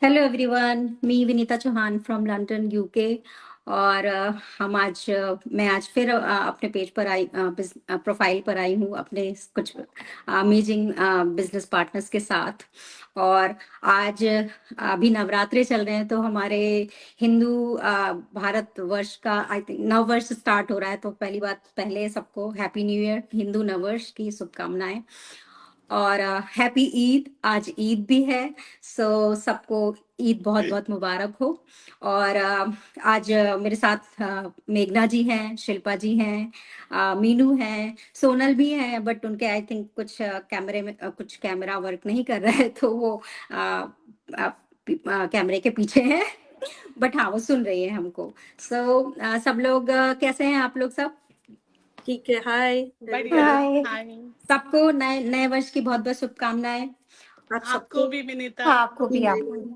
Hello everyone, मी Vinita Chauhan from London UK. और मैं आज फिर अपने पेज पर आई, प्रोफाइल पर आई हूँ अपने कुछ अमेजिंग बिजनेस पार्टनर्स के साथ। और आज अभी नवरात्रे चल रहे हैं, तो हमारे हिंदू भारत वर्ष का आई थिंक नव वर्ष स्टार्ट हो रहा है। तो पहली बात, पहले सबको हैप्पी न्यू ईयर, हिंदू नव वर्ष की शुभकामनाएं। और हैप्पी ईद, आज ईद भी है। सो सबको ईद बहुत बहुत मुबारक हो। और आज मेरे साथ मेघना जी हैं, शिल्पा जी हैं, मीनू हैं, सोनल भी हैं, बट उनके आई थिंक कुछ कैमरे में कुछ कैमरा वर्क नहीं कर रहा है, तो वो कैमरे के पीछे हैं। बट हाँ, वो सुन रही है हमको। सो सब लोग कैसे हैं आप लोग सब? ठीक है, हाय बढ़िया। हाय। हाय। सबको नए नए वर्ष की बहुत बहुत शुभकामनाएं। आप आपको सबको भी विनीता। हाँ, आपको भी, आपको भी।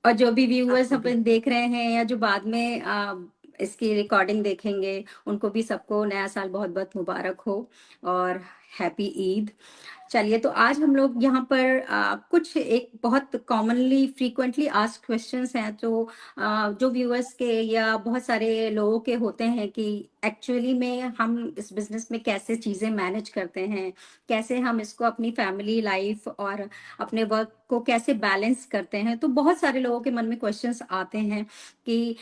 और जो भी व्यूअर्स आपको भी अपन देख रहे हैं या जो बाद में इसकी रिकॉर्डिंग देखेंगे, उनको भी सबको नया साल बहुत बहुत मुबारक हो और हैप्पी ईद। चलिए, तो आज हम लोग यहाँ पर कुछ एक बहुत कॉमनली फ्रीक्वेंटली आस्क्ड क्वेश्चंस हैं, तो जो व्यूअर्स के या बहुत सारे लोगों के होते हैं कि एक्चुअली में हम इस बिजनेस में कैसे चीज़ें मैनेज करते हैं, कैसे हम इसको अपनी फैमिली लाइफ और अपने वर्क को कैसे बैलेंस करते हैं। तो बहुत सारे लोगों के मन में क्वेश्चंस आते हैं कि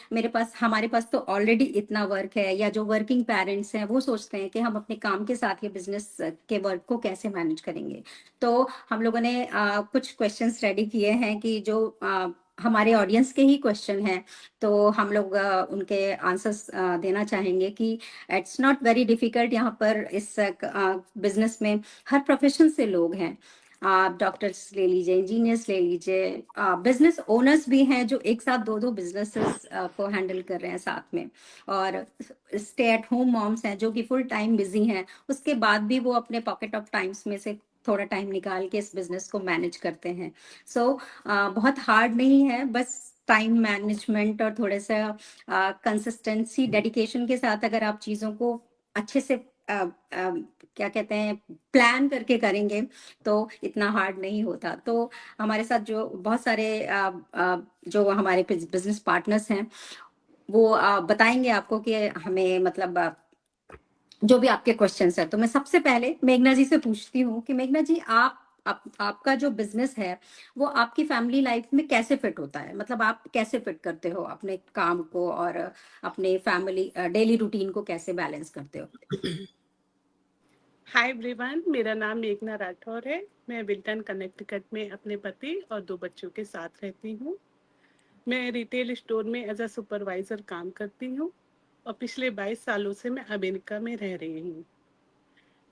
हमारे पास तो ऑलरेडी इतना वर्क है, या जो वर्किंग पेरेंट्स हैं वो सोचते हैं कि हम अपने काम के साथ ये बिजनेस के वर्क को कैसे मैनेज करेंगे। तो हम लोगों ने कुछ क्वेश्चंस रेडी किए हैं कि जो हमारे ऑडियंस के ही क्वेश्चन हैं, तो हम लोग उनके आंसर्स देना चाहेंगे कि इट्स नॉट वेरी डिफिकल्ट। यहाँ पर इस बिजनेस में हर प्रोफेशन से लोग हैं। आप डॉक्टर्स ले लीजिए, इंजीनियर्स ले लीजिए, बिजनेस ओनर्स भी हैं जो एक साथ दो दो बिजनेसेस को हैंडल कर रहे हैं साथ में, और स्टे एट होम मॉम्स हैं जो कि फुल टाइम बिजी हैं, उसके बाद भी वो अपने पॉकेट ऑफ टाइम्स में से थोड़ा टाइम निकाल के इस बिजनेस को मैनेज करते हैं। सो बहुत हार्ड नहीं है, बस टाइम मैनेजमेंट और थोड़ा सा कंसिस्टेंसी, डेडिकेशन के साथ अगर आप चीज़ों को अच्छे से क्या कहते हैं, प्लान करके करेंगे, तो इतना हार्ड नहीं होता। तो हमारे साथ जो बहुत सारे जो हमारे बिजनेस पार्टनर्स हैं, वो बताएंगे आपको कि हमें मतलब जो भी आपके क्वेश्चंस है। तो मैं सबसे पहले मेघना जी से पूछती हूँ कि मेघना जी, आपका जो बिजनेस है वो आपकी फैमिली लाइफ में कैसे फिट होता है? मतलब आप कैसे फिट करते हो अपने काम को और अपने फैमिली डेली रूटीन को कैसे बैलेंस करते हो? हाय एवरीवन, मेरा नाम मेघना राठौर है। मैं विल्टन कनेक्टिकट में अपने पति और 2 बच्चों के साथ रहती हूँ। मैं रिटेल स्टोर में एज अ सुपरवाइजर काम करती हूँ और पिछले 22 सालों से मैं अमेरिका में रह रही हूँ।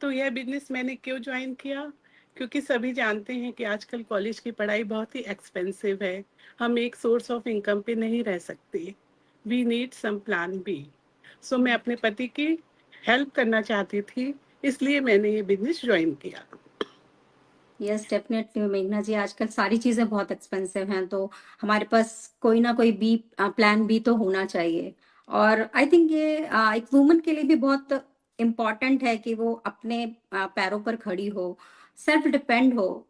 तो यह बिजनेस मैंने क्यों ज्वाइन किया? क्योंकि सभी जानते हैं कि आजकल कॉलेज की पढ़ाई बहुत ही एक्सपेंसिव है। हम एक सोर्स ऑफ इनकम पे नहीं रह सकते। We need some plan B. So मैं अपने पति की हेल्प करना चाहती थी, इसलिए मैंने ये बिजनेस ज्वाइन किया। यस, डेफिनेटली मेघना जी, आजकल सारी चीजें बहुत एक्सपेंसिव हैं, तो हमारे पास कोई ना कोई बी प्लान बी तो होना चाहिए। और आई थिंक ये एक वुमन के लिए भी बहुत इम्पॉर्टेंट है कि वो अपने पैरों पर खड़ी हो, सेल्फ डिपेंड हो,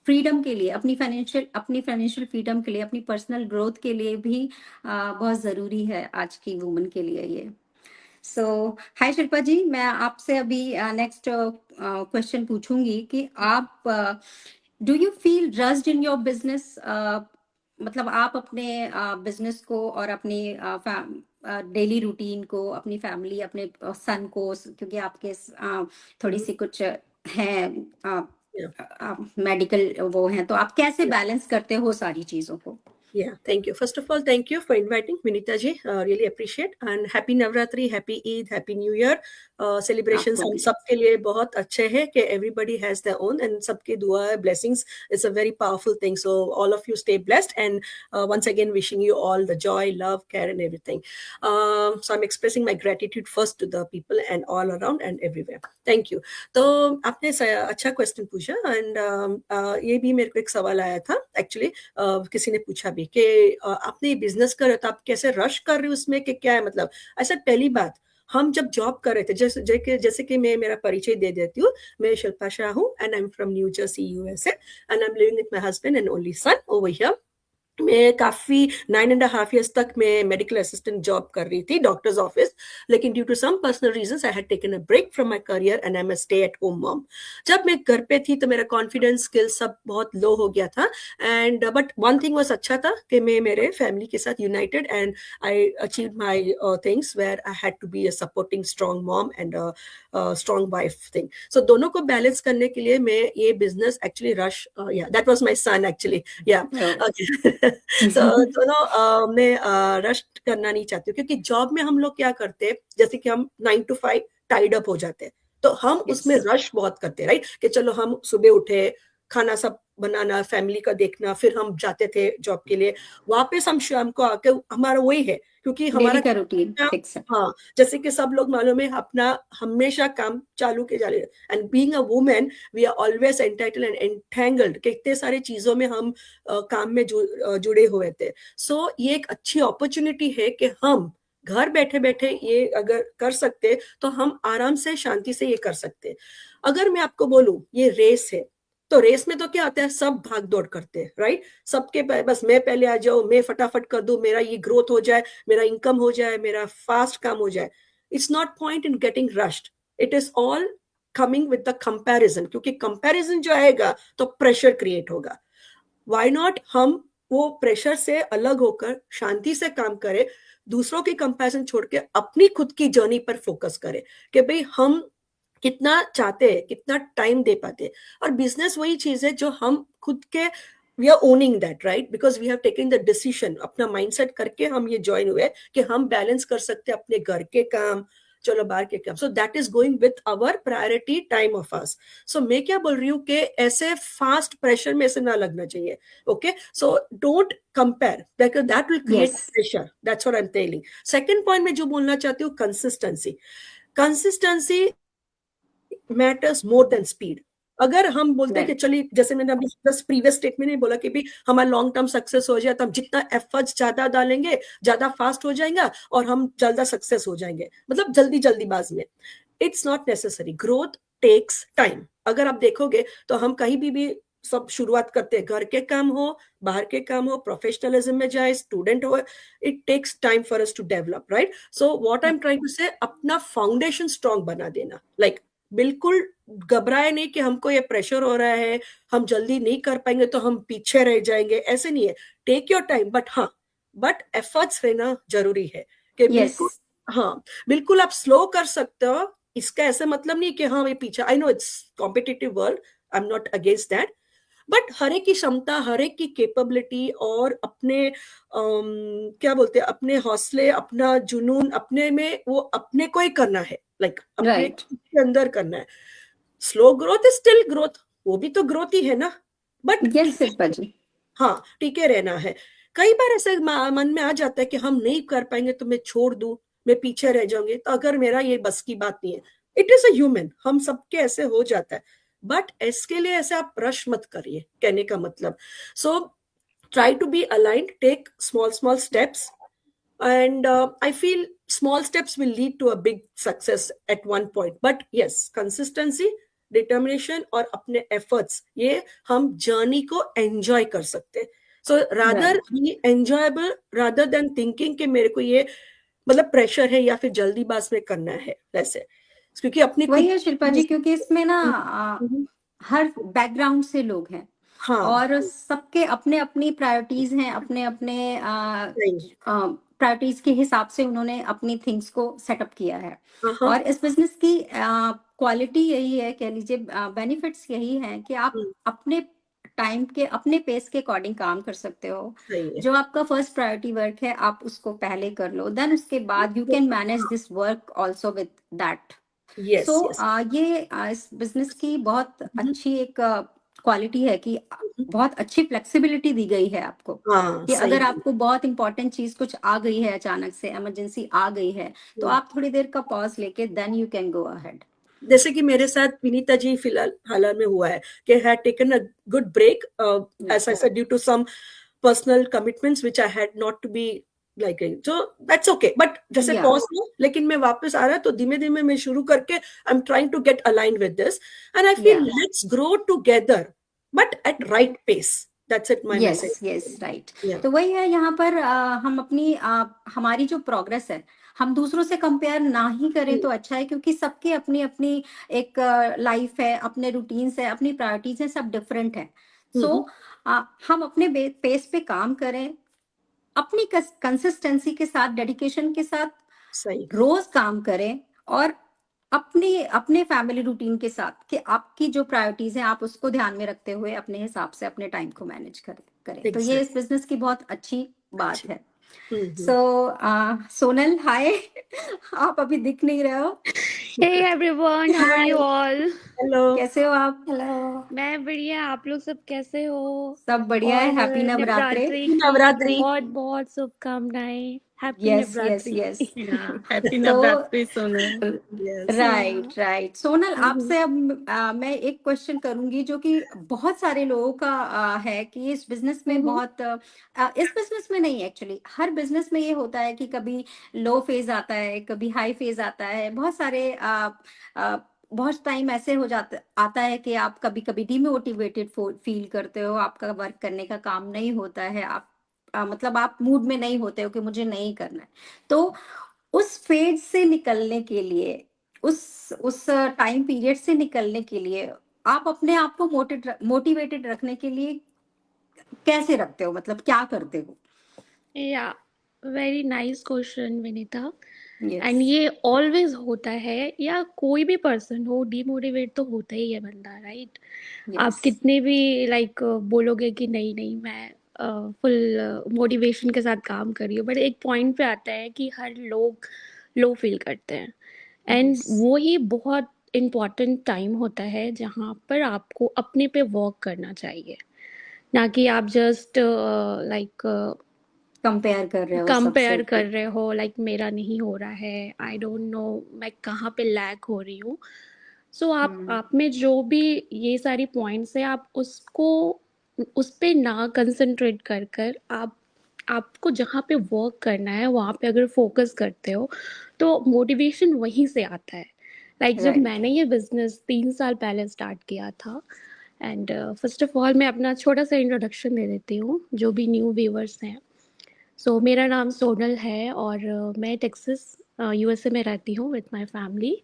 फ्रीडम के लिए, अपनी फाइनेंशियल फ्रीडम के लिए, अपनी पर्सनल ग्रोथ के लिए भी बहुत जरूरी है आज की वुमन के लिए ये। सो हाय शिल्पा जी, मैं आपसे अभी नेक्स्ट क्वेश्चन पूछूंगी कि आप do you feel rushed in your business? मतलब आप अपने बिजनेस को और अपनी डेली रूटीन को, अपनी फैमिली, अपने सन को, क्योंकि आपके थोड़ी सी कुछ हैं मेडिकल वो हैं, तो आप कैसे बैलेंस करते हो सारी चीजों को? Yeah, thank you. First of all, thank you for inviting Vinita ji. Really appreciate and happy Navratri, happy Eid, happy New Year. Celebrations आपको हम भी। सबके लिए बहुत अच्छे हैं कि everybody has their own and सबके दुआ blessings is a very powerful thing. So all of you stay blessed and once again wishing you all the joy, love, care and everything. So I'm expressing my gratitude first to the people and all around and everywhere. Thank you. तो आपने अच्छा question पूछा and ये भी मेरे को एक सवाल आया था एक्चुअली, किसी ने पूछा भी कि आपने ये बिजनेस कर रहे हो तो आप कैसे रश कर रहे हो उसमें, कि क्या है मतलब। ऐसा पहली बात, हम जब जॉब कर रहे थे, जैसे कि मैं मेरा परिचय दे देती हूँ, मैं शिल्पा शाह हूँ and I am from new Jersey USA and I M living with my husband and only son over here. मैं काफी 9.5 years तक मैं मेडिकल असिस्टेंट जॉब कर रही थी, डॉक्टर्स ऑफिस, लेकिन due to some personal reasons I had taken a break from my career and I am a stay at home mom. जब मैं घर पे थी तो मेरा कॉन्फिडेंस स्किल सब बहुत लो हो गया था, and but one thing was अच्छा था कि मैं मेरे फैमिली के साथ united and I achieve my things where I had to be a supporting strong mom and strong wife thing. So दोनों को बैलेंस करने के लिए मैं ये business actually rush, yeah that was my son actually, yeah so दोनों मैं rush करना नहीं चाहती हूँ, क्योंकि जॉब में हम लोग क्या करते हैं, जैसे कि हम 9 to 5 टाइड अप हो जाते हैं, तो हम उसमें यस रश बहुत करते हैं, राइट, कि चलो हम सुबह उठे, खाना सब बनाना, फैमिली का देखना, फिर हम जाते थे जॉब के लिए, वापस हम शाम को आके हमारा वही है, क्योंकि डेली हमारा का रूटीन फिक्स है। हाँ, जैसे कि सब लोग मालूम है अपना हमेशा काम चालू के जा रहे हैं, and being a women we are always entitled and entangled, कितने सारे चीजों में हम काम में जुड़े हुए थे. सो ये एक अच्छी अपॉर्चुनिटी है कि हम घर बैठे बैठे ये अगर कर सकते तो हम आराम से शांति से ये कर सकते. अगर मैं आपको बोलूं ये रेस है, तो रेस में तो क्या होता है, सब भाग दौड़ करते हैं, राइट, सबके बस मैं पहले आ जाऊं, मैं फटाफट कर दूं, मेरा ये ग्रोथ हो जाए, मेरा इनकम हो जाए, मेरा फास्ट काम हो जाए. It's not point in getting rushed, it is all coming with the comparison, क्योंकि कंपैरिजन जो आएगा तो प्रेशर क्रिएट होगा. व्हाई नॉट हम वो प्रेशर से अलग होकर शांति से काम करें, दूसरों की कंपैरिजन छोड़ के अपनी खुद की जर्नी पर फोकस करें कि भाई हम कितना चाहते हैं, कितना टाइम दे पाते हैं. और बिजनेस वही चीज है जो हम खुद के, we are owning that, right, because we have taken the decision, अपना माइंडसेट करके हम ये ज्वाइन हुए कि हम बैलेंस कर सकते हैं अपने घर के काम, चलो बाहर के काम. So that is going with our priority time of us. So मैं क्या बोल रही हूँ कि ऐसे फास्ट प्रेशर में ऐसे ना लगना चाहिए. Okay, so don't compare, that will create yes pressure, that's what I am telling. Second point में जो बोलना चाहती हूँ, consistency. Consistency matters more than speed. अगर हम बोलते हैं कि राइट चलिए, जैसे मैंने अभी जस्ट प्रीवियस स्टेटमेंट में बोला कि भी हमारा लॉन्ग टर्म सक्सेस हो जाए, तो हम जितना एफर्ट्स ज्यादा डालेंगे ज्यादा फास्ट हो जाएगा और हम ज्यादा सक्सेस हो जाएंगे, मतलब जल्दी जल्दीबाज में. It's not necessary. Growth takes time. अगर आप देखोगे तो हम कहीं भी सब शुरुआत करते हैं, घर के काम हो, बाहर के काम हो, प्रोफेशनलिज्म में जाए, स्टूडेंट हो, it takes time for us to develop, right. So what I am trying to say, अपना फाउंडेशन स्ट्रांग बना देना. लाइक बिल्कुल घबराए नहीं कि हमको ये प्रेशर हो रहा है, हम जल्दी नहीं कर पाएंगे तो हम पीछे रह जाएंगे, ऐसे नहीं है. टेक योर टाइम, बट हाँ, बट एफर्ट्स रहना जरूरी है कि यस बिल्कुल, हाँ, बिल्कुल आप स्लो कर सकते हो. इसका ऐसा मतलब नहीं कि हाँ ये पीछे, I know it's competitive world, I am not against that, but हर एक की क्षमता, हर एक की कैपेबिलिटी और अपने क्या बोलते हैं, अपने हौसले, अपना जुनून, अपने में वो अपने को ही करना है, लाइक अपने राइट के अंदर करना है. Slow growth is still growth, वो भी तो ग्रोथ ही है ना, बट यस टीके, शिल्पा जी हाँ टीके रहना है. कई बार ऐसे मन में आ जाता है कि हम नहीं कर पाएंगे तो मैं छोड़ दूं, मैं पीछे रह जाऊंगी, तो अगर मेरा ये बस की बात नहीं है, इट इज अ ह्यूमन, हम सबके ऐसे हो जाता है, बट इसके लिए ऐसे आप रश मत करिए, कहने का मतलब. So try to be aligned, take small small steps, and I feel small steps will lead to a big success at one point. But yes, consistency, determination और अपने efforts, ये हम जर्नी को एंजॉय कर सकते हैं. So rather right be enjoyable rather than thinking कि मेरे को ये मतलब प्रेशर है या फिर जल्दीबाज में करना है वैसे, क्योंकि अपनी वही खुद है शिल्पा जी, क्योंकि इसमें ना हम्म, हर बैकग्राउंड से लोग हैं हाँ, और सबके अपने अपनी प्रायोरिटीज हैं, अपने अपने नहीं, प्रायोरिटीज के हिसाब से उन्होंने अपनी थिंग्स को सेटअप किया है. हाँ हाँ, और इस बिजनेस की क्वालिटी यही है, कह लीजिए बेनिफिट्स यही हैं कि आप अपने टाइम के, अपने पेस के अकॉर्डिंग काम कर सकते हो. सही है. जो आपका फर्स्ट प्रायोरिटी वर्क है आप उसको पहले कर लो, देन उसके बाद you can manage this work also with that. Yes so yes. ये इस बिजनेस की बहुत अच्छी एक क्वालिटी है कि बहुत अच्छी फ्लेक्सिबिलिटी दी गई है आपको, हाँ कि सही अगर है. आपको बहुत इंपॉर्टेंट चीज कुछ आ गई है, अचानक से इमरजेंसी आ गई है, तो आप थोड़ी देर का पॉज लेके then you can go ahead. जैसे कि मेरे साथ विनीता जी फिलहाल हाल में हुआ है कि had taken a good break, as I said, due to some personal commitments which I had not to be like, so that's okay. But जैसे या पॉज लो, लेकिन मैं वापस आ रहा तो धीमे धीमे मैं शुरू करके I am trying to get aligned with this, and I feel yeah let's grow together but at right pace. That's it, my yes message. Yes right. Yeah. तो वही है यहाँ पर हम अपनी हमारी जो प्रोग्रेस है हम दूसरों से कंपेयर ना ही करें तो अच्छा है, क्योंकि सबकी अपनी अपनी एक लाइफ है, अपने रूटीन्स है, अपनी प्रायोरिटीज है, सब डिफरेंट है। सो हम अपने पेस पे काम करें, अपनी कंसिस्टेंसी के साथ, डेडिकेशन के साथ सही। रोज काम करें, और अपने अपने फैमिली रूटीन के साथ कि आपकी जो प्रायोरिटीज हैं आप उसको ध्यान में रखते हुए अपने हिसाब से अपने टाइम को मैनेज करें। तो ये Exactly. इस बिजनेस की बहुत अच्छी बात अच्छी। है। हम्म। सो सोनल हाय आप अभी दिख नहीं रहे हो, Hey everyone, how are you all? Hello. कैसे हो आप? हेलो, मैं बढ़िया। आप लोग सब कैसे हो? सब बढ़िया है। और हैप्पी नवरात्रि। नवरात्रि की नवरात्रि। बहुत बहुत शुभकामनाएं। Happy yes yes Navratri. Yes. Happy तो Navratri Sonal. Yes. Right right Sonal, hmm, आपसे अब मैं एक क्वेश्चन करूंगी जो कि बहुत सारे लोगों का है कि इस बिजनेस में हम्म, बहुत इस बिजनेस में नहीं, एक्चुअली हर बिजनेस में ये होता है कि कभी लो फेज आता है, कभी हाई फेज आता है। बहुत सारे बहुत टाइम ऐसे हो जाता आता है कि आप कभी कभी डिमोटिवेटेड फील करते हो, आपका वर्क करने का काम नहीं होता है, आप मतलब आप मूड में नहीं होते हो कि मुझे नहीं करना है। तो उस फेज से निकलने के लिए, उस टाइम पीरियड से निकलने के लिए आप अपने आप को मोटिवेटेड रखने के लिए कैसे रखते हो, मतलब क्या करते हो? या very nice question Vinita. Yes and ये ऑलवेज होता है, या कोई भी पर्सन हो, डिमोटिवेट तो होता ही है बंदा, राइट? आप यस कितने भी लाइक बोलोगे कि नहीं नहीं मैं फुल मोटिवेशन के साथ काम कर रही हूँ, बट एक पॉइंट पे आता है कि हर लोग लो फील करते हैं। एंड यस वो ही बहुत इम्पॉर्टेंट टाइम होता है जहाँ पर आपको अपने पे वर्क करना चाहिए, ना कि आप जस्ट लाइक कंपेयर कर रहे हो सबसे कंपेयर कि कर रहे हो, लाइक मेरा नहीं हो रहा है, आई डोंट नो मैं कहाँ पे लैग हो रही हूँ। सो आप में जो भी ये सारी पॉइंट्स है, आप उसको उस पे ना कंसंट्रेट कर कर आपको जहाँ पे वर्क करना है वहाँ पे अगर फोकस करते हो तो मोटिवेशन वहीं से आता है। लाइक जब राइट मैंने ये बिजनेस 3 साल पहले स्टार्ट किया था, एंड फर्स्ट ऑफ ऑल मैं अपना छोटा सा इंट्रोडक्शन दे देती हूँ जो भी न्यू व्यूवर्स हैं। सो मेरा नाम सोनल है और मैं टेक्सास यूएसए में रहती हूँ विथ माय फैमिली।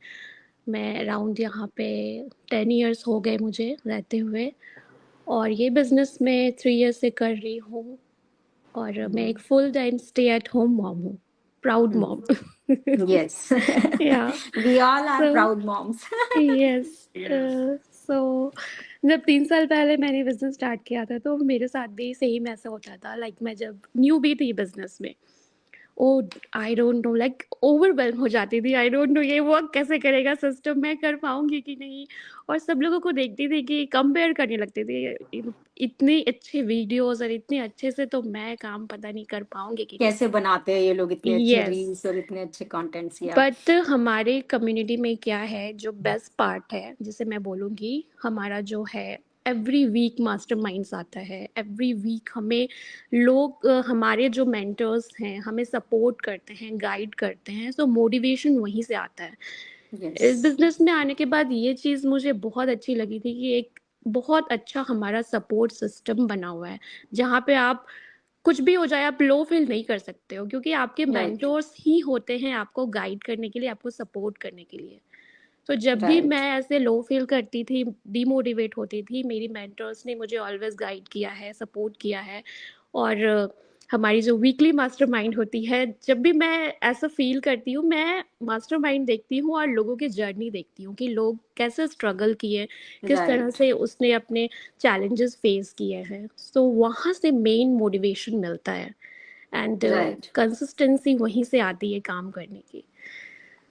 मैं अराउंड यहाँ पे 10 इयर्स हो गए मुझे रहते हुए, और ये बिज़नेस मैं 3 ईयर से कर रही हूँ। और मैं एक full time stay at home mom हूँ, proud mom. Yes yeah we all are so proud moms. Yes. Yes. So जब 3 साल पहले मैंने बिजनेस स्टार्ट किया था तो मेरे साथ भी सेम ऐसा होता था। लाइक मैं जब न्यू भी थी बिजनेस में, oh I don't know, like overwhelm हो जाती थी। आई डोंट नो ये वर्क कैसे करेगा सिस्टम, मैं कर पाऊंगी कि नहीं। और सब लोगों को देखती थी कि कंपेयर करने लगते थे, इतनी अच्छी वीडियोस और इतने अच्छे से तो मैं काम पता नहीं कर पाऊंगी कि नहीं। कैसे बनाते हैं ये लोग इतने अच्छे यस, रील्स और इतने अच्छे कंटेंट्स? या बट हमारे कम्युनिटी में क्या है, जो बेस्ट पार्ट है जिसे मैं बोलूँगी, हमारा जो है एवरी वीक मास्टरमाइंड्स आता है। एवरी वीक हमें लोग हमारे जो मेंटर्स हैं हमें सपोर्ट करते हैं, गाइड करते हैं। सो मोटिवेशन वहीं से आता है। यस इस बिजनेस में आने के बाद ये चीज़ मुझे बहुत अच्छी लगी थी कि एक बहुत अच्छा हमारा सपोर्ट सिस्टम बना हुआ है, जहाँ पे आप कुछ भी हो जाए आप लो फील नहीं कर सकते हो, क्योंकि आपके राइट मेंटोर्स ही होते हैं आपको गाइड करने के लिए, आपको सपोर्ट करने के लिए। तो जब भी राइट मैं ऐसे लो फील करती थी, डिमोटिवेट होती थी, मेरी मेंटर्स ने मुझे ऑलवेज गाइड किया है, सपोर्ट किया है। और हमारी जो वीकली मास्टरमाइंड होती है, जब भी मैं ऐसा फील करती हूँ, मैं मास्टरमाइंड देखती हूँ और लोगों की जर्नी देखती हूँ कि लोग कैसे स्ट्रगल किए, किस तरह राइट से उसने अपने चैलेंजेस फेस किए हैं। सो वहाँ से मेन मोटिवेशन मिलता है, एंड राइट कंसिस्टेंसी वहीं से आती है काम करने की।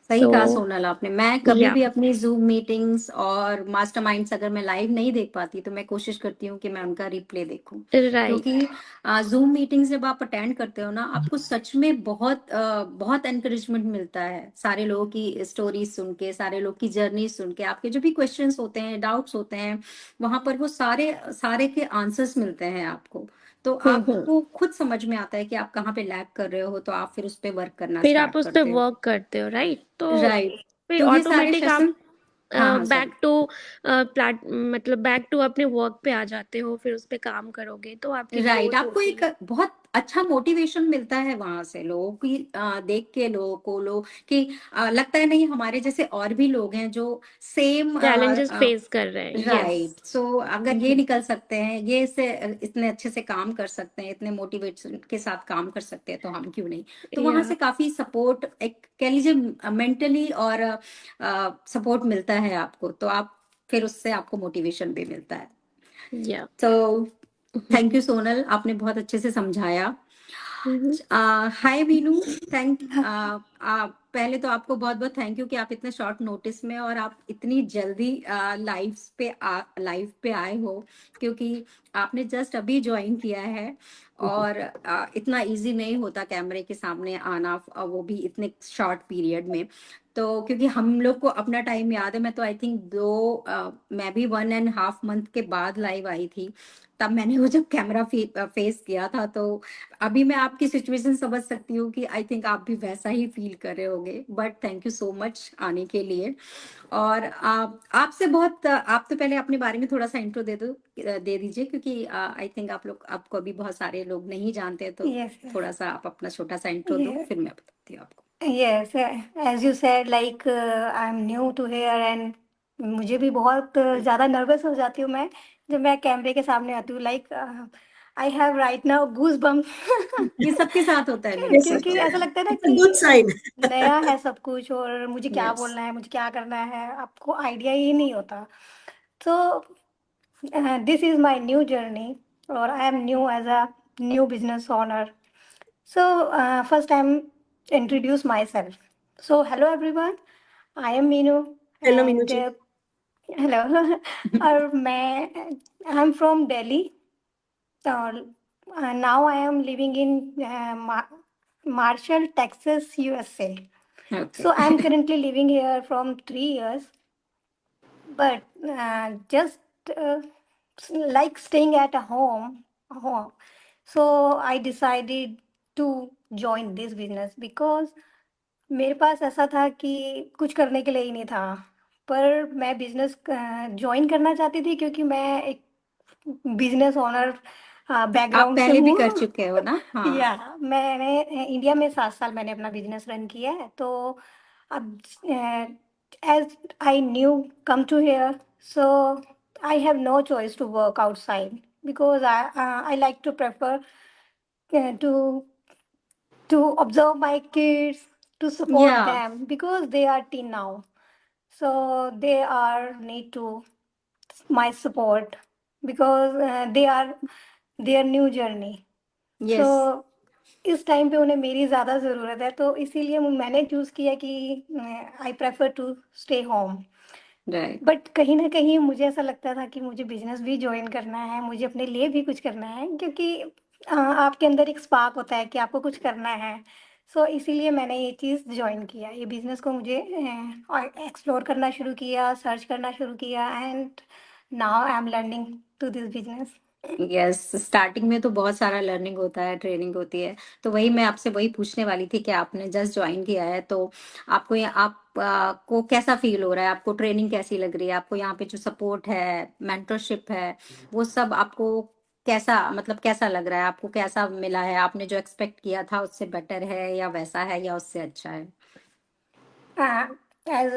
सही सो कहा सोनल आपने। मैं कभी या भी अपनी जूम मीटिंग्स और मास्टरमाइंड्स अगर मैं लाइव नहीं देख पाती तो मैं कोशिश करती हूँ कि मैं उनका रिप्ले देखूं, राइट क्योंकि जूम मीटिंग्स जब आप अटेंड करते हो ना, आपको सच में बहुत बहुत एनकरेजमेंट मिलता है सारे लोगों की स्टोरीज सुन के, सारे लोग की जर्नी सुन के। आपके जो भी क्वेश्चंस होते हैं, डाउट्स होते हैं, वहां पर वो सारे सारे के आंसर्स मिलते हैं आपको। तो आपको खुद समझ में आता है कि आप कहाँ पे लैग कर रहे हो, तो आप फिर उस पे वर्क करना फिर आप स्टार्ट उस पे करते हो। वर्क करते हो, राइट? तो राइट। फिर तो ये सारे ऑटोमेटिक आप सेशन हाँ हाँ बैक सॉरी। टू प्लाट मतलब बैक टू अपने वर्क पे आ जाते हो, फिर उस पे काम करोगे तो आपकी राइट, ग्रोथ आपको होती एक है। बहुत अच्छा मोटिवेशन मिलता है वहां से, लोगों की देख के, लोगों को लोग कि लगता है नहीं हमारे जैसे और भी लोग हैं जो सेम। चैलेंजेस फेस कर रहे हैं, यस। राइट, सो अगर ये निकल सकते हैं, ये से इतने अच्छे से काम कर सकते हैं, इतने मोटिवेशन के साथ काम कर सकते हैं, तो हम क्यों नहीं। तो वहां या से काफी सपोर्ट, एक कह लीजिए मेंटली और सपोर्ट मिलता है आपको, तो आप फिर उससे आपको मोटिवेशन भी मिलता है। या तो थैंक यू सोनल, आपने बहुत अच्छे से समझाया। हाय मीनू, थैंक पहले तो आपको बहुत बहुत थैंक यू कि आप इतने शॉर्ट नोटिस में और आप इतनी जल्दी लाइव पे आए हो, क्योंकि आपने जस्ट अभी ज्वाइन किया है और इतना इजी नहीं होता कैमरे के सामने आना, वो भी इतने शॉर्ट पीरियड में। तो क्योंकि हम लोग को अपना टाइम याद है, मैं तो आई थिंक मैं भी 1.5 मंथ के बाद लाइव आई थी, तब मैंने वो जब कैमरा फेस किया था। तो अभी मैं आपकी सिचुएशन समझ सकती हूँ कि आई थिंक आप भी वैसा ही फील कर रहे होगे, but thank you so much आने के लिए। और आपसे बहुत आप तो पहले अपने बारे में थोड़ा सा इंट्रो दे दीजिए, क्योंकि आई थिंक आपको अभी बहुत सारे लोग नहीं जानते हैं, तो Yes, yes, थोड़ा सा आप अपना छोटा सा इंट्रो दो, yeah, फिर मैं बताती हूँ आपको। yes. As you said, like I'm new to here and मुझे भी बहुत ज़्यादा नर्वस हो जाती हूँ मैं जब मैं कैमरे के सामने आती हूँ। Like I have right now goose bump ये सबके साथ होता है मीनू, Yes, सच क्योंकि बताओ ऐसा तो। लगता है ना it's a good कि sign. नया है सब कुछ और मुझे क्या यस। बोलना है, मुझे क्या करना है, आपको आइडिया ही नहीं होता। तो this is my new journey और I am new as a new business owner. So, first I'm introduce myself. So, hello everyone. I am Meenu Hello, and Minuji. hello. और मैं I'm from Delhi और now I am living in Marshall, Texas, USA. Okay. So I'm currently living here from 3 years, but just uh, like staying at a home. So I decided to join this business because मेरे पास ऐसा था कि कुछ करने के लिए ही नहीं था, पर मैं बिजनेस ज्वाइन करना चाहती थी क्योंकि मैं एक बिजनेस ओनर आप बैकग्राउंड से पहले भी कर हूँ. चुके हो ना? या हाँ। मैंने इंडिया में 7 साल मैंने अपना बिजनेस रन किया है. तो अब as I new come to here, so I have no choice to work outside because I like to prefer uh, to to observe my kids, to support या them because they are teen now, so they are need to my support because they are their new journey. Yes. So इस time पे उन्हें मेरी ज़्यादा ज़रूरत है, तो इसीलिए मैंने चूज़ किया कि I prefer to stay home. Right. But कहीं न कहीं मुझे ऐसा लगता था कि मुझे बिज़नेस भी जॉइन करना है, मुझे अपने लिए भी कुछ करना है क्योंकि आपके अंदर एक स्पार्क होता है कि आपको कुछ करना है. सो इसीलिए मैंने ये चीज़ जॉइन किया. ये बिज़नेस को मुझे एक्सप्लोर करना शुरू किया, सर्च करना शुरू किया and now I am learning to this business. Yes, starting में तो बहुत सारा लर्निंग होता है, ट्रेनिंग होती है। तो वही मैं आपसे वही पूछने वाली थी कि आपने जस्ट ज्वाइन किया है, तो आपको को कैसा फील हो रहा है, आपको ट्रेनिंग कैसी लग रही है, आपको यहाँ पे जो सपोर्ट है, मेंटरशिप है, वो सब आपको कैसा, मतलब कैसा लग रहा है, आपको कैसा मिला है, आपने जो एक्सपेक्ट किया था उससे बेटर है या वैसा है या उससे अच्छा है? As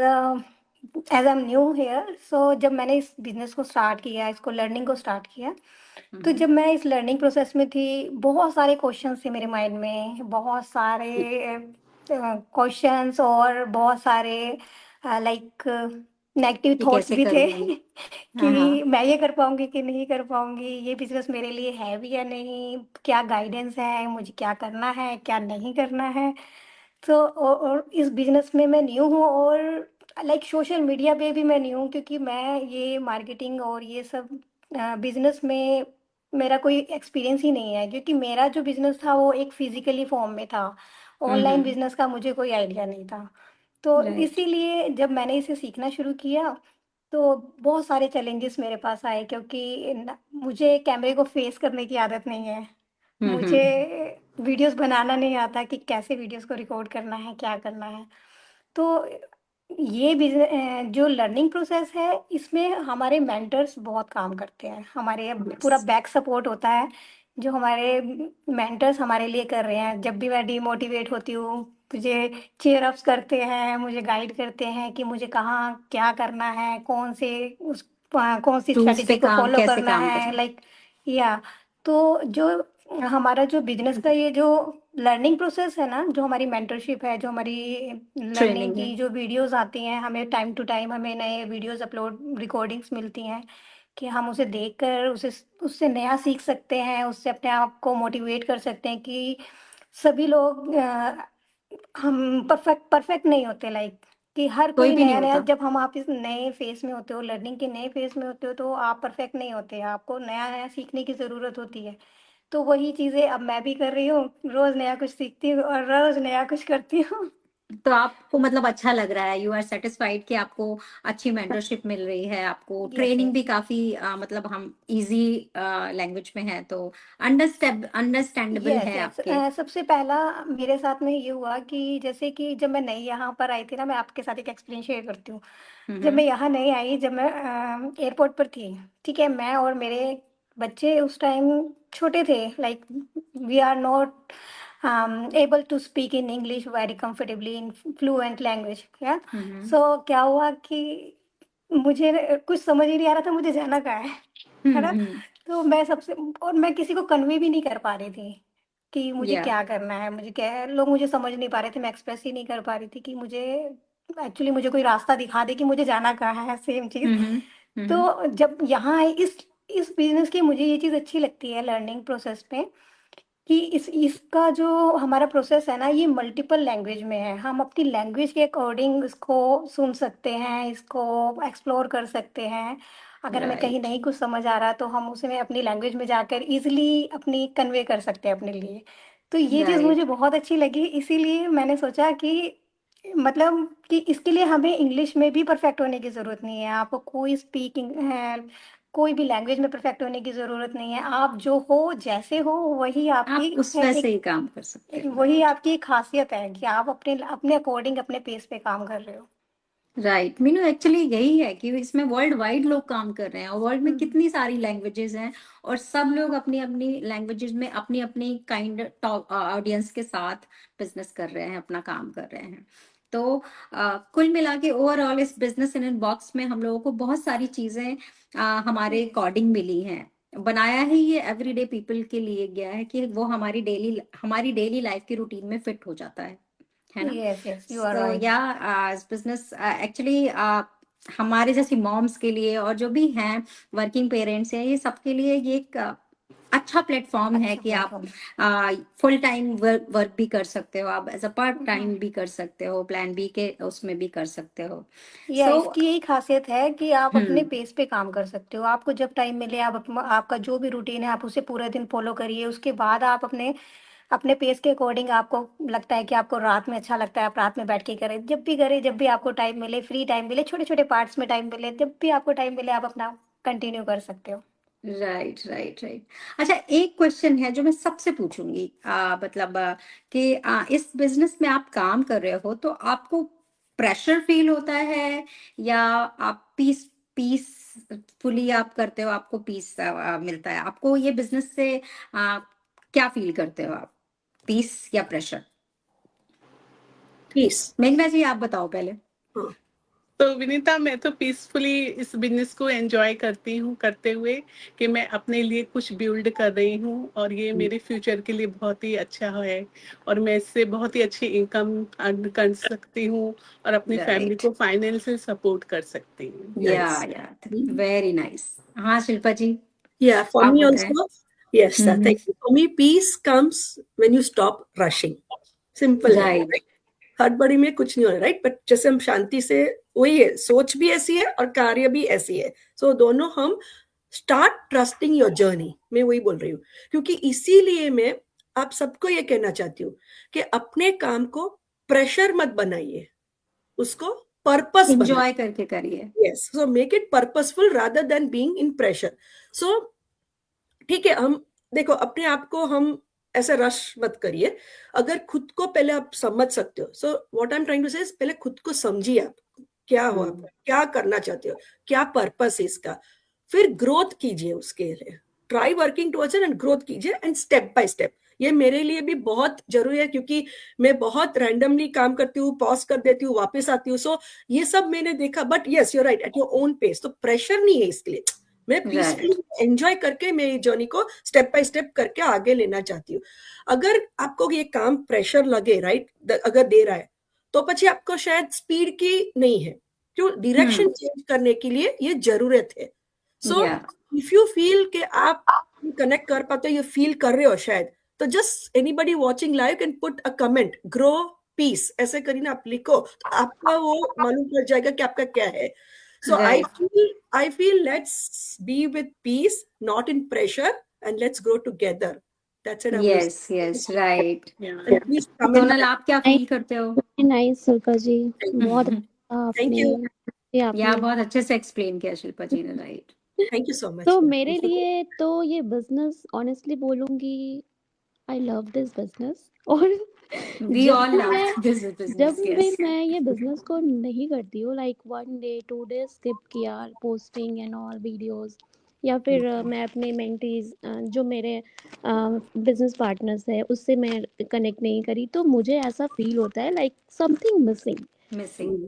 as I am new here, so जब मैंने इस बिज़नेस को स्टार्ट किया, इसको लर्निंग को स्टार्ट किया, तो हम्म। जब मैं इस लर्निंग प्रोसेस में थी, बहुत सारे क्वेश्चंस थे मेरे माइंड में, बहुत सारे क्वेश्चंस और बहुत सारे लाइक नेगेटिव ये थॉट्स कैसे भी थे करूंगी? हाँ हाँ। कि मैं ये कर पाऊंगी कि नहीं कर पाऊंगी, ये बिजनेस मेरे लिए है भी या नहीं, क्या गाइडेंस है, मुझे क्या करना है, क्या नहीं करना है. तो और इस बिजनेस में मैं न्यू हूँ और लाइक सोशल मीडिया पे भी मैं न्यू हूँ क्योंकि मैं ये मार्केटिंग और ये सब बिजनेस में मेरा कोई एक्सपीरियंस ही नहीं है क्योंकि मेरा जो बिजनेस था वो एक फिजिकली फॉर्म में था. ऑनलाइन हम्म। बिजनेस का मुझे कोई आइडिया नहीं था. तो राइट। इसीलिए जब मैंने इसे सीखना शुरू किया तो बहुत सारे चैलेंजेस मेरे पास आए क्योंकि मुझे कैमरे को फेस करने की आदत नहीं है. मुझे हम्म। वीडियोस बनाना नहीं आता कि कैसे वीडियोस को रिकॉर्ड करना है, क्या करना है. तो जो लर्निंग प्रोसेस है इसमें हमारे मेंटर्स बहुत काम करते हैं, हमारे पूरा यस। बैक सपोर्ट होता है। जो हमारे मेंटर्स हमारे लिए कर रहे हैं, जब भी मैं डिमोटिवेट होती हूँ मुझे चीयर अप्स करते हैं, मुझे गाइड करते हैं कि मुझे कहाँ क्या करना है, कौन सी टूल्स स्ट्रेटेजी पे को काम फॉलो कैसे करना काम है, करना। लाइक या तो जो हमारा जो बिजनेस का ये जो लर्निंग प्रोसेस है ना, जो हमारी मेंटरशिप है, जो हमारी लर्निंग ट्रेनिंग है। की जो वीडियोस आती हैं, हमें टाइम टू टाइम हमें नए वीडियोस अपलोड रिकॉर्डिंग्स मिलती हैं कि हम उसे देखकर उसे उससे नया सीख सकते हैं, उससे अपने आप को मोटिवेट कर सकते हैं कि सभी लोग हम परफेक्ट परफेक्ट नहीं होते, लाइक कि हर कोई कोई भी नहीं नया नया, होता। जब हम आप इस नए फेज में होते हो, लर्निंग के नए फेज में होते हो, तो आप परफेक्ट नहीं होते, आपको नया नया सीखने की ज़रूरत होती है। तो वही चीज़ें अब मैं भी कर रही हूँ, रोज़ नया कुछ सीखती हूँ और रोज़ नया कुछ करती हूँ। तो आपको मतलब अच्छा लग रहा है, यू आर सेटिस्फाइड कि आपको अच्छी मेंटरशिप मिल रही है, आपको यस ट्रेनिंग भी यस। काफी मतलब हम इजी लैंग्वेज में है, तो अंडरस्टैंडेबल यस है यस। आपके। सबसे पहला मेरे साथ में ये हुआ कि जैसे कि जब मैं नई यहाँ पर आई थी ना, मैं आपके साथ एक एक्सपीरियंस शेयर करती हूँ। जब मैं हम्म। यहाँ नई आई, जब मैं एयरपोर्ट पर थी, ठीक है, मैं और मेरे बच्चे उस टाइम छोटे थे, like we are not able to speak in English very comfortably in fluent language, yeah hmm. सो क्या हुआ कि मुझे कुछ समझ ही नहीं आ रहा था मुझे जाना कहाँ है ना? हम्म। तो मैं सबसे और मैं किसी को कन्वे भी नहीं कर पा रही थी कि मुझे या। क्या करना है, मुझे क्या, लोग मुझे समझ नहीं पा रहे थे, मैं एक्सप्रेस ही नहीं कर पा रही थी कि मुझे एक्चुअली मुझे कोई रास्ता दिखा दे कि मुझे जाना कहाँ है, सेम चीज़। हम्म। हम्म। तो जब यहाँ आए इस बिज़नेस की मुझे ये चीज़ अच्छी लगती है लर्निंग प्रोसेस में कि इस इसका जो हमारा प्रोसेस है ना, ये मल्टीपल लैंग्वेज में है। हम अपनी लैंग्वेज के अकॉर्डिंग इसको सुन सकते हैं, इसको एक्सप्लोर कर सकते हैं। अगर हमें कहीं राइट। नहीं कुछ समझ आ रहा तो हम उसमें अपनी लैंग्वेज में जाकर ईज़िली अपनी कन्वे कर सकते हैं अपने लिए। तो ये चीज़ मुझे राइट। बहुत अच्छी लगी, इसीलिए मैंने सोचा कि मतलब कि इसके लिए हमें इंग्लिश में भी परफेक्ट होने की ज़रूरत नहीं है। आपको कोई स्पीकिंग कोई भी लैंग्वेज में परफेक्ट होने की ज़रूरत नहीं है। आप जो हो, जैसे हो, वही आप आपकी उस वैसे ही काम कर सकते हो। वही आपकी एक खासियत है कि आप अपने अपने अकॉर्डिंग अपने पेस पे काम कर रहे हो। राइट मीनू, एक्चुअली यही है कि इसमें वर्ल्ड वाइड लोग काम कर रहे हैं, और वर्ल्ड में हुँ। कितनी सारी लैंग्वेजेस हैं, और सब लोग अपनी अपनी लैंग्वेजेस में अपनी अपनी काइंड ऑडियंस के साथ बिजनेस कर रहे हैं, अपना काम कर रहे हैं। तो कुल मिला के ओवरऑल इस बिजनेस इन बॉक्स में हम लोगों को बहुत सारी चीजें हमारे अकॉर्डिंग मिली हैं। बनाया ही ये एवरीडे पीपल के लिए गया है कि वो हमारी डेली लाइफ की रूटीन में फिट हो जाता है ना। Yes yes, you are so right. Yeah business actually हमारे जैसी मॉम्स के लिए और जो भी हैं वर्किंग पेरेंट्स हैं, ये सबके लिए ये एक अच्छा प्लेटफॉर्म है अच्छा कि आप प्लेटफ़ॉर्म। फुल टाइम वर्क भी कर सकते हो, आप एज अ पार्ट हुँ। टाइम भी कर सकते हो, प्लान बी के उसमें भी कर सकते हो। या सो इसकी यही खासियत है कि आप अपने हम्म। पेस पे काम कर सकते हो। आपको जब टाइम मिले आप आपका जो भी रूटीन है आप उसे पूरे दिन फ़ॉलो करिए। उसके बाद आप अपने अपने पेस के अकॉर्डिंग, आपको लगता है कि आपको रात में अच्छा लगता है, आप रात में बैठ के करें। जब भी करें, जब भी आपको टाइम मिले, फ्री टाइम मिले, छोटे-छोटे पार्ट्स में टाइम मिले, जब भी आपको टाइम मिले आप अपना कंटिन्यू कर सकते हो। Right right right. अच्छा, एक क्वेश्चन है जो मैं सबसे पूछूंगी, मतलब कि इस बिजनेस में आप काम कर रहे हो तो आपको प्रेशर फील होता है, या आप पीसफुली आप करते हो, आपको पीस मिलता है, आपको ये बिजनेस से क्या फील करते हो आप, पीस या प्रेशर? पीस। मेघना जी आप बताओ पहले। हाँ। तो विनीता, मैं तो पीसफुली इस बिजनेस को एंजॉय करती हूँ करते हुए, कि मैं अपने लिए कुछ बिल्ड कर रही हूँ और ये मेरे फ्यूचर के लिए बहुत ही अच्छा है, और मैं इससे बहुत ही अच्छी इनकम अर्न कर सकती हूँ और अपनी फैमिली राइट। को फाइनेंशियल सपोर्ट कर सकती हूँ। Nice. या Mhm. Very nice. हाँ शिल्पा जी Yeah, for आप me बताएं। also. Yes, hmm. thank you. For me, peace comes when you stop rushing. Simple है, राइट। right? हड़बड़ी में कुछ नहीं हो रहा, राइट? बट जैसे हम शांति से, वही है, सोच भी ऐसी है और कार्य भी ऐसी है। सो दोनों हम स्टार्ट ट्रस्टिंग योर जर्नी, मैं वही बोल रही हूँ। क्योंकि इसीलिए मैं आप सबको ये कहना चाहती हूँ कि अपने काम को प्रेशर मत बनाइए, उसको पर्पस बनाइए। इंजॉय करके करिए। Yes, so make it purposeful rather than being in pressure. So ठीक है, हम देखो अपने आप को हम ऐसे रश मत करिए। अगर खुद को पहले आप समझ सकते हो, so what I am trying to say, पहले खुद को समझिए आप, क्या हो आपका, क्या करना चाहते हो, क्या पर्पस है इसका, फिर ग्रोथ कीजिए उसके लिए, try working towards it and growth कीजिए, एंड स्टेप बाय स्टेप। ये मेरे लिए भी बहुत जरूरी है, क्योंकि मैं बहुत रैंडमली काम करती हूँ, पॉज कर देती हूँ, वापस आती हूँ। सो ये सब मैंने देखा, but yes you right, at your own pace. तो प्रेशर नहीं है इसके लिए, मैं पीसफुली एंजॉय करके मेरी जर्नी को स्टेप बाय स्टेप करके आगे लेना चाहती हूँ। अगर आपको ये काम प्रेशर लगे, राइट, अगर दे रहा है, तो પછી आपको शायद स्पीड की नहीं है, क्यों, डायरेक्शन चेंज करने के लिए ये जरूरत है। सो इफ यू फील कि आप कनेक्ट कर पाते हो, ये फील कर रहे हो शायद, तो just anybody watching live can put a comment, grow peace, ऐसे करीना आप लिखो, तो आपका वो मालूम पड़ जाएगा कि आपका क्या है। So I feel let's be with peace, not in pressure, and let's grow together. That's it. Yes right. Please comment. Sonal, आप क्या फील करते हो? नाइस शिल्पा जी, बहुत अच्छा थैंक यू, या बहुत अच्छे से एक्सप्लेन किया शिल्पा जी ने, right. Thank you so much. तो मेरे लिए तो ये बिजनेस ऑनेस्टली बोलूंगी, आई लव दिस बिजनेस। और वी जब ऑल भी लव मैं दिस जब बिजनेस, भी यस। मैं ये बिजनेस को नहीं करती हूँ, लाइक 1 डे 2 डे स्किप किया पोस्टिंग एंड ऑल वीडियोस, या फिर मैं अपने मेंटीज जो मेरे बिजनेस पार्टनर्स है उससे मैं कनेक्ट नहीं करी, तो मुझे ऐसा फील होता है लाइक समथिंग मिसिंग,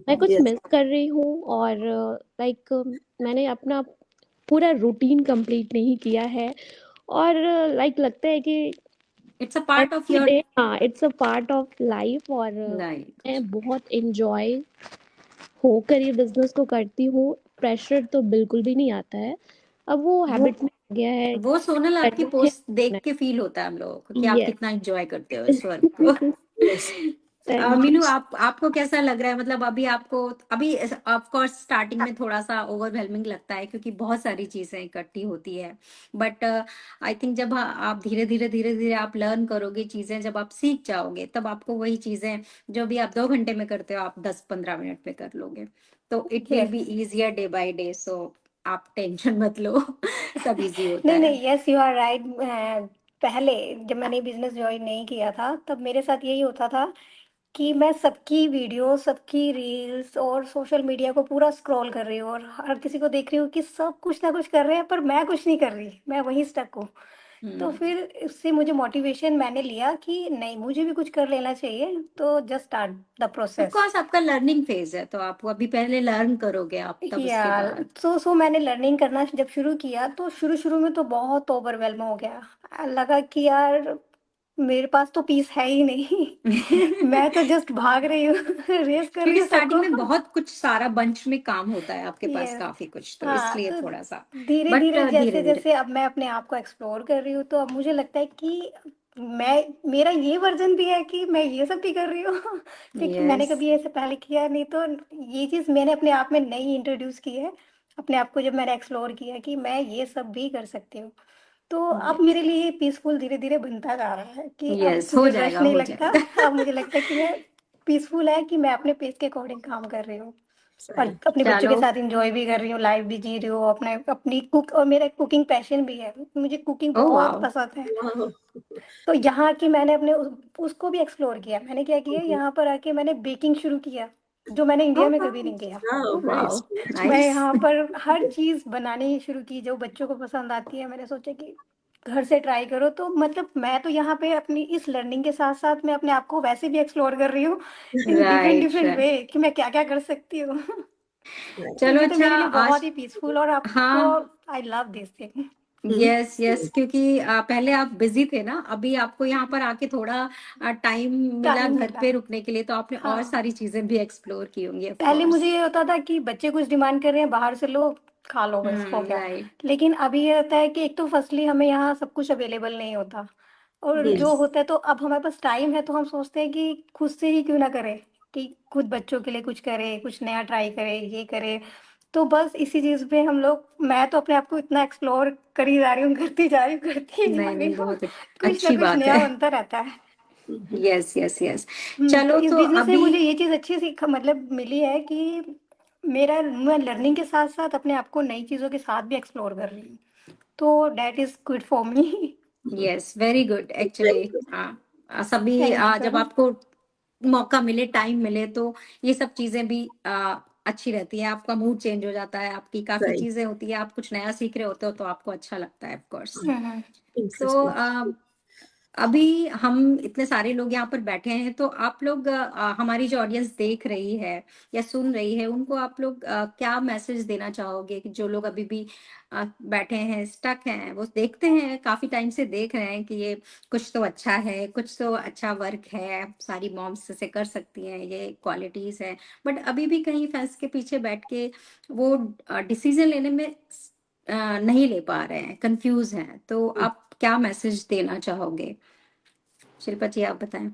मैं कुछ मिस कर रही हूँ। और लाइक मैंने अपना पूरा रूटीन कंप्लीट नहीं किया है, और लाइक लगता है कि it's a part of every your day, हाँ, it's a part of life. और लाइफ। मैं बहुत एंजॉय होकर ये बिजनेस को करती हूँ, प्रेशर तो बिल्कुल भी नहीं आता है, अब वो हैबिट में आ गया है, वो सोनल आपकी करना है, पोस्ट करना देख के फील होता है हम लोगों को कि आप है। कितना एंजॉय करते हो इस वर्क को। यस, थैंक मीनू, आपको कैसा लग रहा है? मतलब अभी आपको, अभी ऑफ कोर्स स्टार्टिंग में थोड़ा सा ओवरवेलमिंग लगता है क्योंकि बहुत सारी चीजें इकट्ठी होती है, बट आई थिंक जब आप धीरे धीरे आप लर्न करोगे चीजें, जब आप सीख जाओगे, तब आपको वही चीजें जो भी आप 2 घंटे में करते हो आप 10-15 मिनट में कर लोगे। तो it will yes. Be easier day by day, so आप टेंशन मत लो। सब इजी होता नहीं है। नहीं, यस यू आर राइट। पहले जब मैंने बिजनेस ज्वाइन नहीं किया था तब मेरे साथ यही होता था कि मैं सबकी वीडियो, सबकी रील्स और सोशल मीडिया को पूरा स्क्रॉल कर रही हूँ और हर किसी को देख रही हूँ कि सब कुछ ना कुछ कर रहे हैं, पर मैं कुछ नहीं कर रही, मैं वहीं स्टक हूँ। तो फिर इससे मुझे मोटिवेशन मैंने लिया कि नहीं, मुझे भी कुछ कर लेना चाहिए, तो just start the of process. Course आपका लर्निंग फेज है, तो आप अभी पहले लर्न करोगे आप, तब उसके या बाद। सो मैंने लर्निंग करना जब शुरू किया तो शुरू शुरू में तो बहुत ओवरवेलम हो गया, लगा कि यार मेरे पास तो पीस है ही नहीं। मैं तो जस्ट भाग रही हूँ, रेस कर रही क्योंकि हूँ स्टार्टिंग सबको। में बहुत कुछ सारा बंच में काम होता है आपके पास, यस। काफी कुछ, तो हाँ, इसलिए तो थोड़ा सा। धीरे बट धीरे धीरे जैसे धीरे। जैसे अब मैं अपने आप को एक्सप्लोर कर रही हूँ, तो अब मुझे लगता है कि मैं, मेरा ये वर्जन भी है कि मैं ये सब भी कर रही हूँ। क्योंकि मैंने यस। कभी ऐसे पहले किया नहीं, तो ये चीज़ मैंने अपने आप में नई इंट्रोड्यूस की है। अपने आप को जब मैंने एक्सप्लोर किया कि मैं ये सब भी कर सकती हूँ, तो अब मेरे लिए पीसफुल धीरे धीरे बनता जा रहा है कि अब यस, हो मुझे रश जाएगा नहीं हो लगता। जाएगा। अब मुझे लगता है कि मैं पीसफुल है कि मैं अपने पेस के अकॉर्डिंग काम कर रही हूँ और सही। अपने बच्चों के चलो। साथ एंजॉय भी कर रही हूँ, लाइफ भी जी रही हूँ अपने, अपनी कुक, और मेरा कुकिंग पैशन भी है, मुझे कुकिंग ओ बहुत वाओ। पसंद है। वाह, तो यहाँ की मैंने अपने उसको भी एक्सप्लोर किया। मैंने क्या किया, यहाँ पर आके मैंने बेकिंग शुरू किया, जो मैंने इंडिया में कभी नहीं किया। Oh wow, nice. मैं नाइस। यहाँ पर हर चीज़ बनानी शुरू की जो बच्चों को पसंद आती है। मैंने सोचा कि घर से ट्राई करो, तो मतलब मैं तो यहाँ पे अपनी इस लर्निंग के साथ साथ मैं अपने आप को वैसे भी एक्सप्लोर कर रही हूँ in different right different right. Way कि मैं क्या क्या कर सकती हूँ। तो चलो ये तो अच्छा, मेरे लिए बहुत आज। ही पीसफुल, और आपको, हाँ। I love this thing. Yes yes, क्योंकि पहले आप बिजी थे ना, अभी आपको यहाँ पर आके थोड़ा टाइम मिला टाइम घर मिला। पे रुकने के लिए, तो आपने और हाँ, सारी चीजें भी एक्सप्लोर की होंगी, ऑफ पहले कोर्स। मुझे ये होता था कि बच्चे कुछ डिमांड कर रहे हैं बाहर से, लो खा लो बस हो गया। राइट। लेकिन अभी ये होता है कि एक तो फर्स्टली हमें यहाँ सब कुछ अवेलेबल नहीं होता, और जो होता है तो अब हमारे पास टाइम है, तो हम सोचते हैं कि खुद से ही क्यों ना करें, कि खुद बच्चों के लिए कुछ करें, कुछ नया ट्राई करें, ये करें। तो बस इसी चीज़ पे हम लोग, मैं तो अपने आप को इतना एक्सप्लोर करी जा रही हूँ, करती जा नहीं रही नहीं, हूँ। बहुत कुछ ना अच्छी कुछ बात नया है। बनता रहता है। Yes yes yes. तो चलो इस तो बिजनेस से अभी। मुझे ये चीज़ अच्छी सीख मतलब मिली है कि मैं लर्निंग के साथ साथ अपने आप को नई चीज़ों के साथ भी एक्सप्लोर कर रही हूँ, तो that is good for me. Yes, very good actually. सभी थैंक यू जब सर। आपको मौका मिले, टाइम मिले, तो ये सब चीजें भी अच्छी रहती है, आपका मूड चेंज हो जाता है, आपकी काफ़ी Right. चीज़ें होती है, आप कुछ नया सीख रहे होते हो तो आपको अच्छा लगता है of course. Mhm. So Interesting. अभी हम इतने सारे लोग यहाँ पर बैठे हैं, तो आप लोग हमारी जो ऑडियंस देख रही है या सुन रही है, उनको आप लोग क्या मैसेज देना चाहोगे कि जो लोग अभी भी बैठे हैं, स्टक हैं, वो देखते हैं, काफी टाइम से देख रहे हैं कि ये कुछ तो अच्छा है, कुछ तो अच्छा वर्क है, सारी मॉम्स से कर सकती हैं, ये क्वालिटीज है, बट अभी भी कहीं फैंस के पीछे बैठ के वो डिसीजन लेने में नहीं ले पा रहे हैं, कंफ्यूज हैं, तो आप क्या मैसेज देना चाहोगे? शिल्पा जी आप बताएं।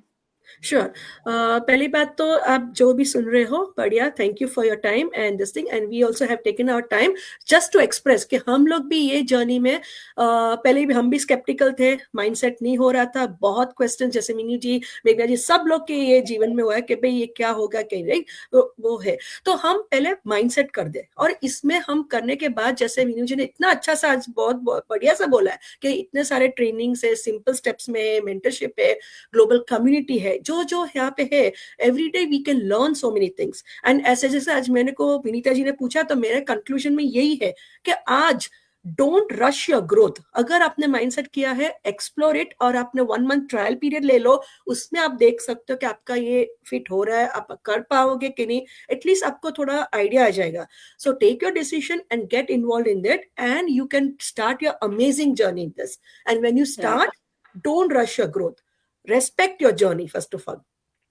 श्योर। पहली बात तो आप जो भी सुन रहे हो बढ़िया, thank you for your time and this thing, and we also have taken our time just to express कि हम लोग भी ये जर्नी में पहले भी हम भी स्केप्टिकल थे, माइंडसेट नहीं हो रहा था, बहुत क्वेश्चन जैसे मीनू जी, मेघना जी, सब लोग के ये जीवन में हुआ है कि भाई ये क्या होगा क्या नहीं, वो है। तो हम पहले माइंडसेट कर दे, और इसमें हम करने के बाद जैसे मीनू जी ने इतना अच्छा सा आज बहुत बढ़िया सा बोला है कि इतने सारे ट्रेनिंग्स है, सिंपल स्टेप्स में मेंटरशिप है, ग्लोबल कम्युनिटी है, जो जो यहाँ पे है, every day we can learn so many things. And ऐसे जैसे आज मैंने को विनीता जी ने पूछा, तो मेरे कंक्लूजन में यही है कि आज डोंट रश योर ग्रोथ। अगर आपने माइंडसेट किया है, एक्सप्लोर इट, और आपने 1 मंथ ट्रायल पीरियड ले लो, उसमें आप देख सकते हो कि आपका ये फिट हो रहा है, आप कर पाओगे कि नहीं, एटलीस्ट आपको थोड़ा आइडिया आ जाएगा। So take your decision and get involve in that, and you can start your amazing journey in this. And when you start, don't rush your growth, respect your journey first of all,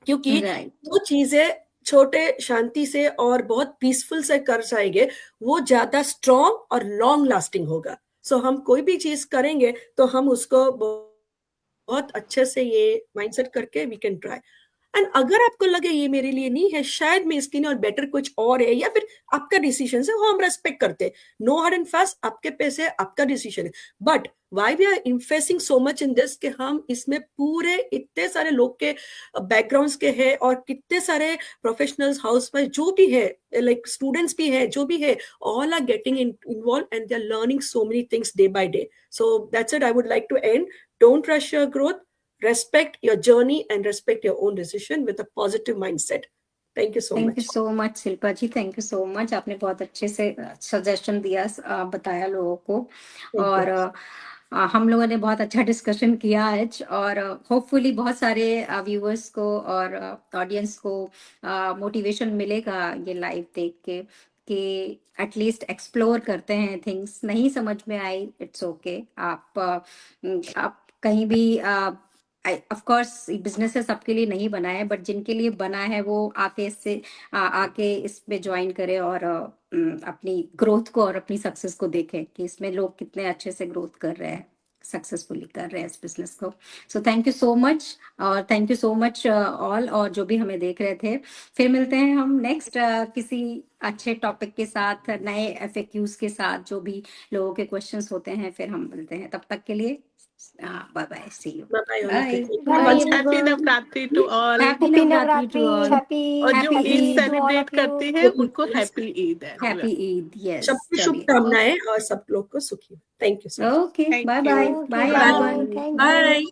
क्योंकि right, वो चीजें छोटे शांति से और बहुत peaceful से कर जाएंगे, वो ज्यादा स्ट्रॉन्ग और लॉन्ग लास्टिंग होगा। सो हम कोई भी चीज करेंगे तो हम उसको बहुत अच्छे से ये माइंडसेट करके वी कैन ट्राई। एंड अगर आपको लगे ये मेरे लिए नहीं है, शायद मैं इसके लिए और बेटर कुछ और है, या फिर आपका डिसीजन है, वो हम रेस्पेक्ट करते हैं, नो हार्ड एंड फास्ट, आपके पैसे आपका डिसीजन है। But why we are investing so much in this कि हम इसमें पूरे इतने सारे लोग के बैकग्राउंड्स के हैं, और कितने सारे प्रोफेशनल्स, हाउसवाइफ जो भी है, लाइक स्टूडेंट्स भी है, जो भी है, all are getting involve and they are learning so many things day by day. So that's it, I would like to end, don't rush your growth, respect your journey and respect your own decision with a positive mindset. Thank you so thank you much. So much Shilpa ji, thank you so much, आपने बहुत अच्छे से suggestion दिया, बताया लोगों को, Thank और you. हम लोगों ने बहुत अच्छा डिस्कशन किया आज, और होपफुली बहुत सारे व्यूअर्स को और ऑडियंस को मोटिवेशन मिलेगा ये लाइव देख के, कि एटलीस्ट एक्सप्लोर करते हैं थिंग्स, नहीं समझ में आई इट्स ओके, आप कहीं भी ऑफ कोर्स बिजनेस है सबके लिए नहीं बना है, बट जिनके लिए बना है वो आके इससे आके इसमें ज्वाइन करे, और अपनी ग्रोथ को और अपनी सक्सेस को देखें कि इसमें लोग कितने अच्छे से ग्रोथ कर रहे हैं, सक्सेसफुली कर रहे हैं इस बिजनेस को। So thank you so much, और thank you so much all, और जो भी हमें देख रहे थे। फिर मिलते हैं हम नेक्स्ट किसी अच्छे टॉपिक के साथ, नए एफएक्यूज के साथ, जो भी लोगों के क्वेश्चंस होते हैं, फिर हम मिलते हैं। तब तक के लिए bye bye, see you, Bye bye, all of you. Bye, Thank you Bye once. Happy everyone. Navratri to all. Happy Happy Navratri to Navratri. All, और जो Happy Eid Eid. To all celebrate of you. करते हैं उनको हैप्पी ईद है। Happy Eid, yes, सबकी चलिए, शुभकामनाएं और सब लोग को सुखी। Thank you so much. Okay, thank bye you, bye, Okay, bye bye. Everyone, Thank you. Bye.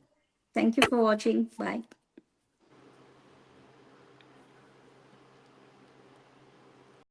Thank you for watching, bye.